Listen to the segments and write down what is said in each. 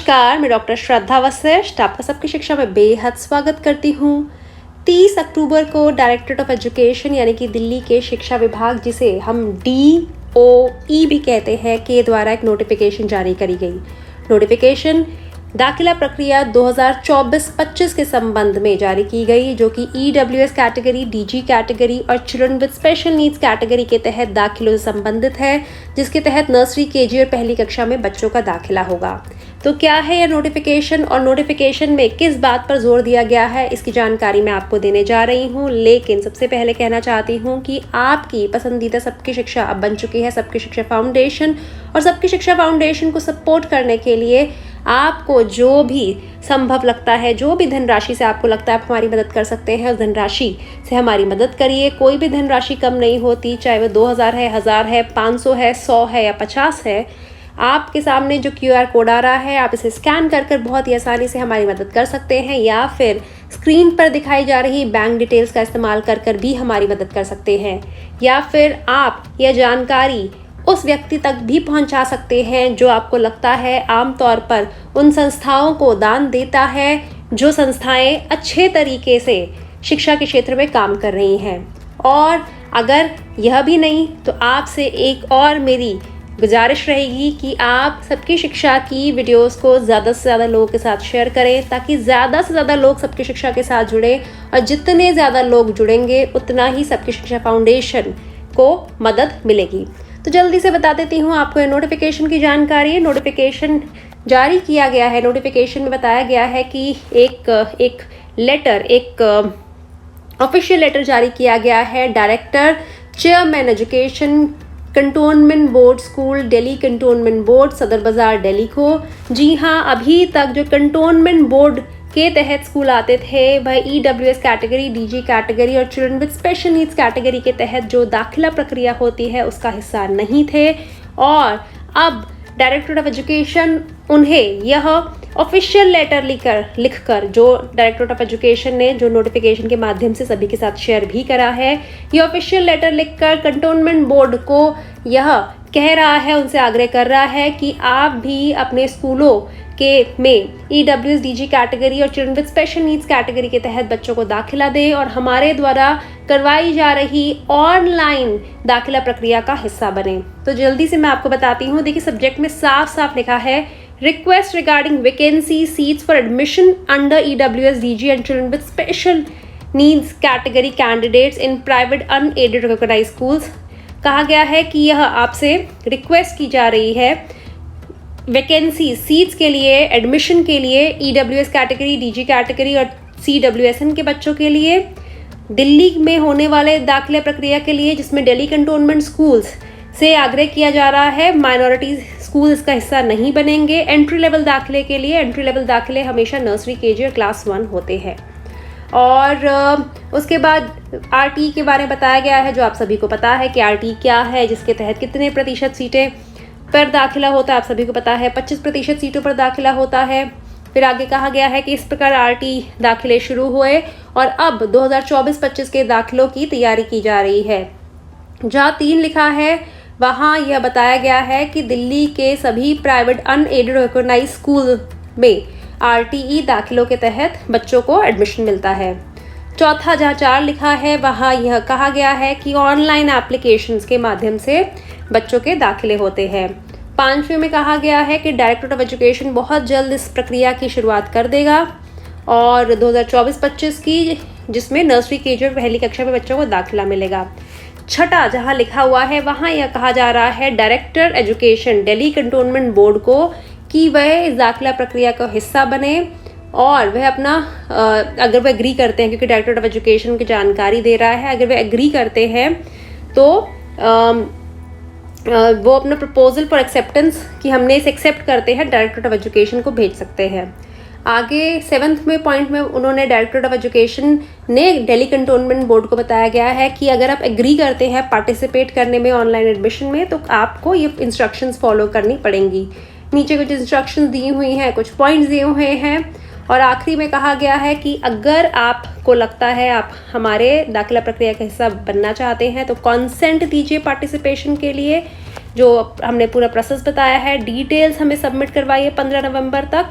नमस्कार, मैं डॉक्टर श्रद्धा वशिष्ठ आपका सबकी शिक्षा में बेहद स्वागत करती हूँ। 30 अक्टूबर को डायरेक्टरेट ऑफ एजुकेशन यानी कि दिल्ली के शिक्षा विभाग, जिसे हम DOE भी कहते हैं, के द्वारा एक नोटिफिकेशन जारी करी गई। नोटिफिकेशन दाखिला प्रक्रिया 2024-25 के संबंध में जारी की गई, जो कि EWS कैटेगरी, DG कैटेगरी और children with special needs category के तहत दाखिलों से संबंधित है, जिसके तहत नर्सरी, KG और पहली कक्षा में बच्चों का दाखिला होगा। तो क्या है यह नोटिफिकेशन और नोटिफिकेशन में किस बात पर जोर दिया गया है, इसकी जानकारी मैं आपको देने जा रही हूँ। लेकिन सबसे पहले कहना चाहती हूँ कि आपकी पसंदीदा सबकी शिक्षा अब बन चुकी है सबकी शिक्षा फाउंडेशन, और सबकी शिक्षा फाउंडेशन को सपोर्ट करने के लिए आपको जो भी संभव लगता है, जो भी धनराशि से आपको लगता है आप हमारी मदद कर सकते हैं, उस धनराशि से हमारी मदद करिए। कोई भी धनराशि कम नहीं होती, चाहे वो 2000 है, 1000 है, 500 है, 100 है या 50 है। आपके सामने जो QR कोड आ रहा है, आप इसे स्कैन कर बहुत ही आसानी से हमारी मदद कर सकते हैं, या फिर स्क्रीन पर दिखाई जा रही बैंक डिटेल्स का इस्तेमाल कर भी हमारी मदद कर सकते हैं, या फिर आप यह जानकारी उस व्यक्ति तक भी पहुंचा सकते हैं जो आपको लगता है आमतौर पर उन संस्थाओं को दान देता है, जो संस्थाएं अच्छे तरीके से शिक्षा के क्षेत्र में काम कर रही हैं। और अगर यह भी नहीं, तो आपसे एक और मेरी गुजारिश रहेगी कि आप सबकी शिक्षा की वीडियोस को ज़्यादा से ज़्यादा लोगों के साथ शेयर करें, ताकि ज़्यादा से ज़्यादा लोग सबकी शिक्षा के साथ जुड़ें, और जितने ज़्यादा लोग जुड़ेंगे उतना ही सबकी शिक्षा फाउंडेशन को मदद मिलेगी। तो जल्दी से बता देती हूँ आपको ये नोटिफिकेशन की जानकारी। नोटिफिकेशन जारी किया गया है। नोटिफिकेशन में बताया गया है कि एक ऑफिशियल लेटर जारी किया गया है director chairman education, cantonment board school, Delhi cantonment board, सदर बाजार, दिल्ली को। जी हाँ, अभी तक जो कंटोनमेंट बोर्ड के तहत स्कूल आते थे, वह EWS कैटेगरी, DG कैटेगरी और children with special needs category के तहत जो दाखिला प्रक्रिया होती है उसका हिस्सा नहीं थे। और अब डायरेक्टरेट ऑफ एजुकेशन उन्हें यह ऑफिशियल लेटर लिखकर जो डायरेक्टरेट ऑफ एजुकेशन ने जो नोटिफिकेशन के माध्यम से सभी के साथ शेयर भी करा है, ये ऑफिशियल लेटर लिखकर कंटोनमेंट बोर्ड को यह कह रहा है, उनसे आग्रह कर रहा है कि आप भी अपने स्कूलों में EWS, DG कैटेगरी और children with special needs category के तहत बच्चों को दाखिला दें और हमारे द्वारा करवाई जा रही ऑनलाइन दाखिला प्रक्रिया का हिस्सा बने। तो जल्दी से मैं आपको बताती हूँ। देखिए, सब्जेक्ट में साफ साफ लिखा है, request regarding vacancy seats for admission under EWS, DG and children with special needs category candidates in private unaided recognised schools. कहा गया है कि यह आपसे रिक्वेस्ट की जा रही है वैकेंसी सीट्स के लिए, एडमिशन के लिए EWS कैटेगरी, DG कैटेगरी और CWSN के बच्चों के लिए दिल्ली में होने वाले दाखिला प्रक्रिया के लिए, जिसमें दिल्ली कंटोनमेंट स्कूल्स से आग्रह किया जा रहा है। माइनॉरिटी स्कूल इसका हिस्सा नहीं बनेंगे। एंट्री लेवल दाखिले के लिए, एंट्री लेवल दाखिले हमेशा नर्सरी, KG और क्लास 1 होते हैं। और उसके बाद RTE के बारे में बताया गया है, जो आप सभी को पता है कि RTE क्या है, जिसके तहत कितने प्रतिशत सीटें पर दाखिला होता है, आप सभी को पता है 25% सीटों पर दाखिला होता है। फिर आगे कहा गया है कि इस प्रकार RTE दाखिले शुरू हुए और अब 2024-25 के दाखिलों की तैयारी की जा रही है। जहाँ 3 लिखा है, वहाँ यह बताया गया है कि दिल्ली के सभी प्राइवेट अनएडेड रिकॉग्नाइज्ड स्कूल में RTE दाखिलों के तहत बच्चों को एडमिशन मिलता है। चौथा जहाँ 4 लिखा है, वहाँ यह कहा गया है कि ऑनलाइन एप्लीकेशंस के माध्यम से बच्चों के दाखिले होते हैं। 5वें में कहा गया है कि डायरेक्टरेट ऑफ एजुकेशन बहुत जल्द इस प्रक्रिया की शुरुआत कर देगा और 2024-25 की, जिसमें नर्सरी, KG और पहली कक्षा में बच्चों को दाखिला मिलेगा। छठा जहाँ लिखा हुआ है, वहाँ यह कहा जा रहा है director education Delhi cantonment board को कि वह इस दाखिला प्रक्रिया का हिस्सा बने और वह अपना अगर वह एग्री करते हैं, क्योंकि डायरेक्टरेट ऑफ एजुकेशन की जानकारी दे रहा है, अगर वह एग्री करते हैं तो वो अपना प्रपोजल फॉर एक्सेप्टेंस कि हमने इसे एक्सेप्ट करते हैं, डायरेक्टरेट ऑफ एजुकेशन को भेज सकते हैं। आगे 7th में पॉइंट में उन्होंने डायरेक्टरेट ऑफ एजुकेशन ने दिल्ली कंटोनमेंट बोर्ड को बताया गया है कि अगर आप एग्री करते हैं पार्टिसिपेट करने में ऑनलाइन एडमिशन में, तो आपको ये इंस्ट्रक्शंस फॉलो करनी पड़ेंगी। नीचे कुछ इंस्ट्रक्शंस दी हुई हैं, कुछ पॉइंट्स दिए हुए हैं, और आखिरी में कहा गया है कि अगर आपको लगता है आप हमारे दाखिला प्रक्रिया का हिस्सा बनना चाहते हैं, तो कॉन्सेंट दीजिए पार्टिसिपेशन के लिए। जो हमने पूरा प्रोसेस बताया है। डिटेल्स हमें सबमिट करवाइए 15 नवंबर तक,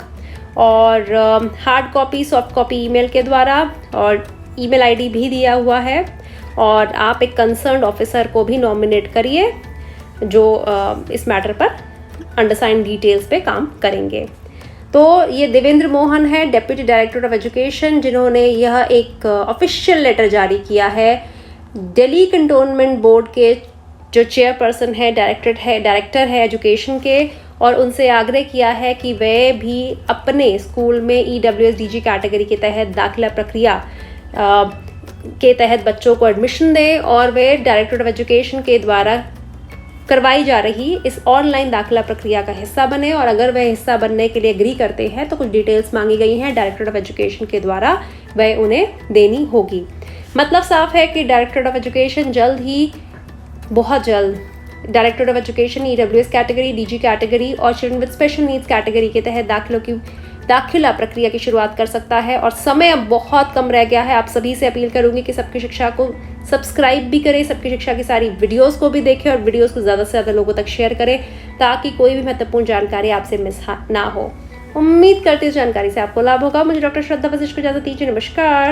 और hard copy, soft copy email के द्वारा, और ईमेल आईडी भी दिया हुआ है। और आप एक कंसर्न्ड ऑफिसर को भी नॉमिनेट करिए जो इस मैटर पर अंडरसाइंड डिटेल्स पे काम करेंगे। तो ये देवेंद्र मोहन है, डेप्यूटी डायरेक्टर ऑफ एजुकेशन, जिन्होंने यह एक ऑफिशियल लेटर जारी किया है दिल्ली कंटोनमेंट बोर्ड के जो चेयरपर्सन है, डायरेक्टर है एजुकेशन के, और उनसे आग्रह किया है कि वे भी अपने स्कूल में EWS-DG कैटेगरी के तहत दाखिला प्रक्रिया के तहत बच्चों को एडमिशन दें, और वे डायरेक्टर ऑफ एजुकेशन के द्वारा करवाई जा रही इस ऑनलाइन दाखिला प्रक्रिया का हिस्सा बने। और अगर वह हिस्सा बनने के लिए एग्री करते हैं तो कुछ डिटेल्स मांगी गई हैं डायरेक्टर ऑफ एजुकेशन के द्वारा, वह उन्हें देनी होगी। मतलब साफ है कि डायरेक्टर ऑफ एजुकेशन जल्द ही, बहुत जल्द director of education EWS category, DG category और children with special needs category के तहत दाखिला प्रक्रिया की शुरुआत कर सकता है। और समय अब बहुत कम रह गया है। आप सभी से अपील करूंगी कि सबकी शिक्षा को सब्सक्राइब भी करें, सबकी शिक्षा की सारी वीडियोस को भी देखें, और वीडियोस को ज़्यादा से ज़्यादा लोगों तक शेयर करें ताकि कोई भी महत्वपूर्ण जानकारी आपसे मिस ना हो। उम्मीद करती हूँ जानकारी से आपको लाभ होगा। मुझे डॉक्टर श्रद्धा वशिष्ठ को इजाजत दीजिए। नमस्कार।